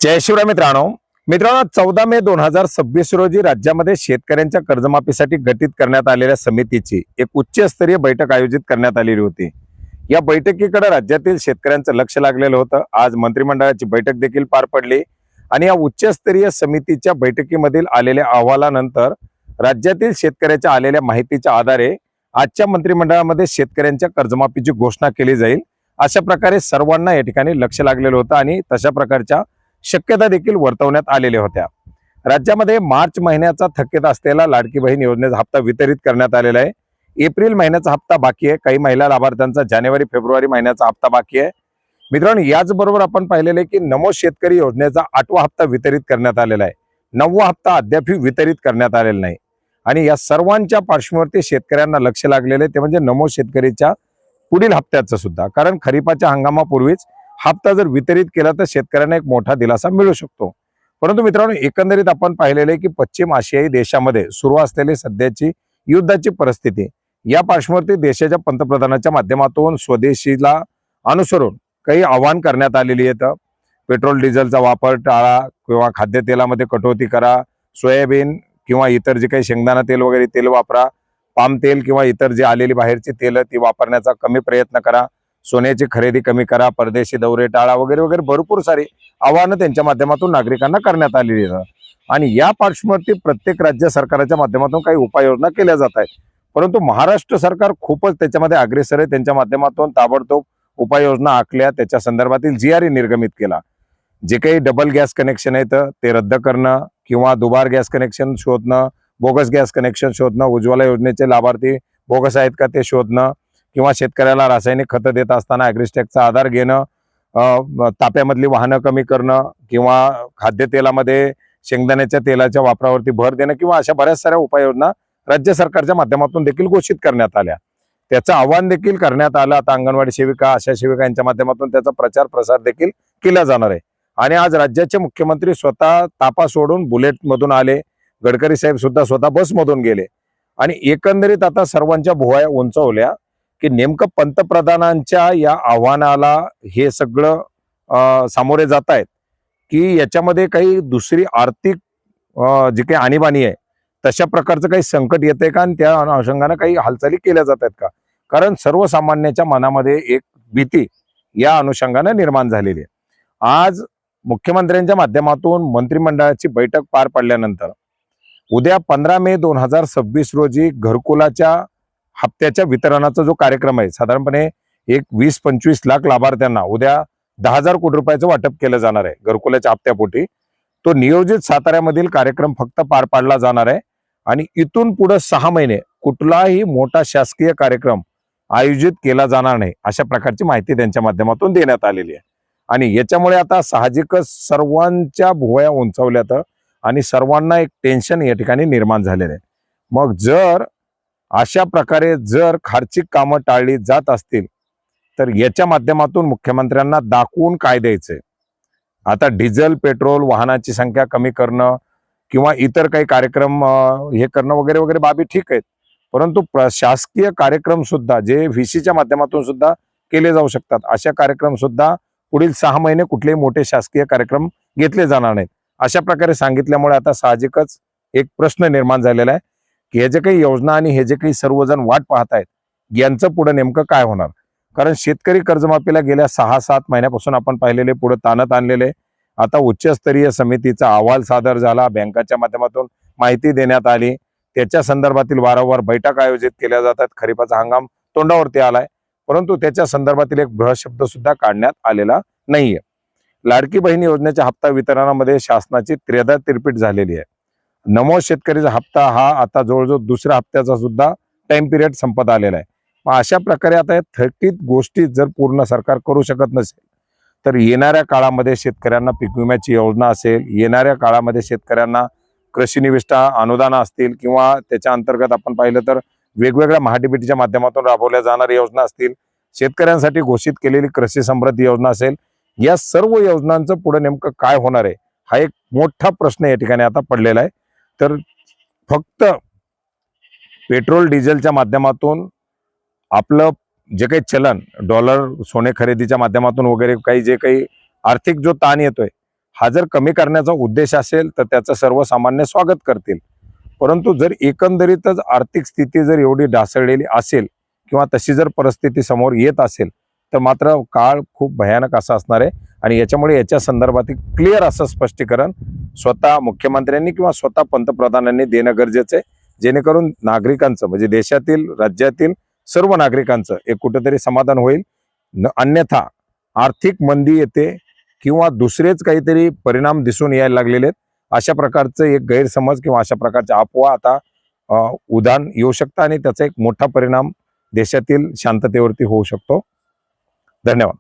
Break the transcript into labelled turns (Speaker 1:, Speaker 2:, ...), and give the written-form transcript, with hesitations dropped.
Speaker 1: जय शिवराय मित्रांनो 14 मे 2026 रोजी राज्यामध्ये शेतकऱ्यांच्या कर्जमाफीसाठी गठीत करण्यात आलेल्या समितीची एक उच्चस्तरीय बैठक आयोजित करण्यात आलेली होती। या बैठकीकडे राज्यातील शेतकऱ्यांचं लक्ष लागलेलं होतं। आज मंत्रिमंडळाची बैठक देखील पार पडली आणि या उच्चस्तरीय समितीच्या बैठकीमधील आलेल्या अहवालानंतर राज्यातील शेतकऱ्याच्या आलेल्या माहितीच्या आधारे आजच्या मंत्रिमंडळामध्ये शेतकऱ्यांच्या कर्जमाफीची घोषणा केली जाईल अशा प्रकारे सर्वांना या ठिकाणी लक्ष लागलेलं होतं आणि तशा प्रकारच्या शक्यता देखील वर्तवण्यात आलेल्या होत्या। राज्यामध्ये मार्च महिन्याचा थकीत असलेला लाडकी बहीण योजनेचा हप्ता वितरित करण्यात आलेला आहे। एप्रिल महिन्याचा हप्ता बाकी आहे। काही महिला लाभार्थ्यांचा जानेवारी फेब्रुवारी महिन्याचा हप्ता बाकी आहे। मित्रांनो, याचबरोबर आपण पाहिलेले की नमो शेतकरी योजनेचा 8वा हप्ता वितरित करण्यात आलेला आहे। 9वा हप्ता अद्याप वितरित करण्यात आलेला नाही आणि या सर्वांच्या पार्श्वभूमीवर शेतकऱ्यांना लक्ष लागलेले ते म्हणजे नमो शेतकरीच्या पुढील हप्त्याचं सुद्धा, कारण खरीपाच्या हंगामापूर्वीच हप्ता जर वितरित केला तर शेतकऱ्यांना एक मोठा दिलासा मिळू शकतो। परंतु मित्रांनो, एकंदरीत आपण पाहिलेले की पश्चिम आशियाई देशामध्ये सुरू असलेली सध्याची युद्धाची परिस्थिती या पार्श्वभूमीवर देशाच्या पंतप्रधानांच्या माध्यमातून स्वदेशीला अनुसरून काही आवाहन करण्यात आलेली आहेत। पेट्रोल डिझेलचा वापर टाळा किंवा खाद्यतेलामध्ये कटौती करा, सोयाबीन किंवा इतर जे काही शेंगदाणा तेल वगैरे तेल वापरा, पाम तेल किंवा इतर जे आलेली बाहेरची तेल ती वापरण्याचा कमी प्रयत्न करा, सोन्याची खरेदी कमी करा, परदेशी दौरे टाळा वगैरे वगैरे भरपूर सारी आवाहनं त्यांच्या माध्यमातून नागरिकांना करण्यात आलेली आहेत। आणि या पार्श्वभूमीवर प्रत्येक राज्य सरकारच्या माध्यमातून काही उपाययोजना केल्या जात आहेत। परंतु महाराष्ट्र सरकार खूपच त्याच्यामध्ये अग्रेसर आहे। त्यांच्या माध्यमातून ताबडतोब उपाययोजना आखल्या, त्याच्या संदर्भातील GRE निर्गमित केला। जे काही डबल गॅस कनेक्शन आहेत ते रद्द करणं किंवा दुबार गॅस कनेक्शन शोधणं, बोगस गॅस कनेक्शन शोधणं, उज्ज्वला योजनेचे लाभार्थी बोगस आहेत का ते शोधणं किंवा शेतकऱ्याला रासायनिक खतं देत असताना ॲग्रिस्टॅकचा आधार घेणं, ताप्यामधली वाहनं कमी करणं किंवा खाद्यतेलामध्ये शेंगदाण्याच्या तेलाच्या वापरावरती भर देणं किंवा अशा बऱ्याच साऱ्या उपाययोजना राज्य सरकारच्या माध्यमातून देखील घोषित करण्यात आल्या। त्याचं आवाहन देखील करण्यात आलं। आता अंगणवाडी सेविका, आशा सेविका यांच्या माध्यमातून त्याचा प्रचार प्रसार देखील केला जाणार आहे। आणि आज राज्याचे मुख्यमंत्री स्वतः तापा सोडून बुलेटमधून आले, गडकरी साहेब सुद्धा स्वतः बसमधून गेले आणि एकंदरीत आता सर्वांच्या भुवया उंचावल्या की नेमकं पंतप्रधानांच्या या आव्हानाला हे सगळं सामोरे जात आहेत की याच्यामध्ये काही दुसरी आर्थिक जी काही आणीबाणी आहे तशा प्रकारचं काही संकट येते का आणि त्या अनुषंगाने काही हालचाली केल्या जात आहेत का? कारण सर्वसामान्याच्या मनामध्ये एक भीती या अनुषंगाने निर्माण झालेली आहे। आज मुख्यमंत्र्यांच्या माध्यमातून मंत्रिमंडळाची बैठक पार पडल्यानंतर उद्या 15 मे 2026 रोजी घरकुलाच्या हप्त्याच्या वितरणाचा जो कार्यक्रम आहे, साधारणपणे एक 20-25 लाख लाभार्थ्यांना उद्या 10,000 कोटी रुपयाचं वाटप केलं जाणार आहे घरकुलाच्या हप्त्यापोटी। तो नियोजित साताऱ्यामधील कार्यक्रम फक्त पार पाडला जाणार आहे आणि इथून पुढे 6 महिने कुठलाही मोठा शासकीय कार्यक्रम आयोजित केला जाणार नाही अशा प्रकारची माहिती त्यांच्या माध्यमातून देण्यात आलेली आहे। आणि याच्यामुळे आता साहजिकच सर्वांच्या भुवया उंचावल्यात आणि सर्वांना एक टेन्शन या ठिकाणी निर्माण झालेलं आहे। मग जर अशा प्रकारे जर खर्चिक कामं टाळली जात असतील तर याच्या माध्यमातून मुख्यमंत्र्यांना दाखवून काय द्यायचंय? आता डिझेल पेट्रोल वाहनाची संख्या कमी करणं किंवा इतर काही कार्यक्रम हे करणं वगैरे वगैरे बाबी ठीक आहेत, परंतु शासकीय कार्यक्रम सुद्धा जे VCच्या माध्यमातून सुद्धा केले जाऊ शकतात अशा कार्यक्रम सुद्धा पुढील 6 महिने कुठलेही मोठे शासकीय कार्यक्रम घेतले जाणार नाहीत अशा प्रकारे सांगितल्यामुळे आता साहजिकच एक प्रश्न निर्माण झालेला आहे की हे जे काही योजना आणि हे जे काही सर्वजण वाट पाहत आहेत यांचं पुढे नेमकं काय होणार? कारण शेतकरी कर्जमाफीला गेल्या 6-7 महिन्यापासून आपण पाहिलेले पुढे ताणत आणलेले, आता उच्चस्तरीय समितीचा अहवाल सादर झाला, बँकाच्या माध्यमातून माहिती देण्यात आली, त्याच्या संदर्भातील वारंवार बैठक आयोजित केल्या जातात। खरीपाचा हंगाम तोंडावरती आलाय, परंतु त्याच्या संदर्भातील एक बृहशब्द सुद्धा काढण्यात आलेला नाहीये। लाडकी बहीण योजनेच्या हप्ता वितरणामध्ये शासनाची 3दा तिरपीट झालेली आहे। नमो शेतकरीचा हप्ता हा आता जवळजवळ दुसऱ्या हप्त्याचा सुद्धा टाइम पिरियड संपत आलेला आहे। मग अशा प्रकारे आता या थकीत गोष्टी जर पूर्ण सरकार करू शकत नसेल तर येणाऱ्या काळामध्ये शेतकऱ्यांना पीक विम्याची योजना असेल, येणाऱ्या काळामध्ये शेतकऱ्यांना कृषी निविष्ठा अनुदान असतील किंवा त्याच्या अंतर्गत आपण पाहिलं तर वेगवेगळ्या महाडीबीटीच्या माध्यमातून राबवल्या जाणाऱ्या योजना असतील, शेतकऱ्यांसाठी घोषित केलेली कृषी समृद्धी योजना असेल, या सर्व योजनांचं पुढे नेमकं काय होणार आहे हा एक मोठा प्रश्न या ठिकाणी आता पडलेला आहे। तर फक्त पेट्रोल डिझेलच्या माध्यमातून आपलं जे काही चलन डॉलर सोने खरेदीच्या माध्यमातून वगैरे काही जे काही आर्थिक जो ताण येतोय हा जर कमी करण्याचा उद्देश असेल तर त्याचं सर्वसामान्य स्वागत करतील. परंतु जर एकंदरीतच आर्थिक स्थिती जर एवढी ढासळलेली असेल किंवा तशी जर परिस्थिती समोर येत असेल तर मात्र काळ खूप भयानक असा असणार आहे. आणि याच्यामुळे याच्या संदर्भात क्लिअर असं स्पष्टीकरण स्वतः मुख्यमंत्र्यांनी किंवा स्वतः पंतप्रधानांनी देणं गरजेचं आहे, जेणेकरून नागरिकांचं म्हणजे देशातील राज्यातील सर्व नागरिकांचं एक कुठेतरी समाधान होईल. अन्यथा आर्थिक मंदी येते किंवा दुसरेच काहीतरी परिणाम दिसून यायला लागलेले आहेत. अशा प्रकारचं एक गैरसमज किंवा अशा प्रकारच्या अफवा आता उधाण येऊ शकतं आणि त्याचा एक मोठा परिणाम देशातील शांततेवरती होऊ शकतो. धन्यवाद.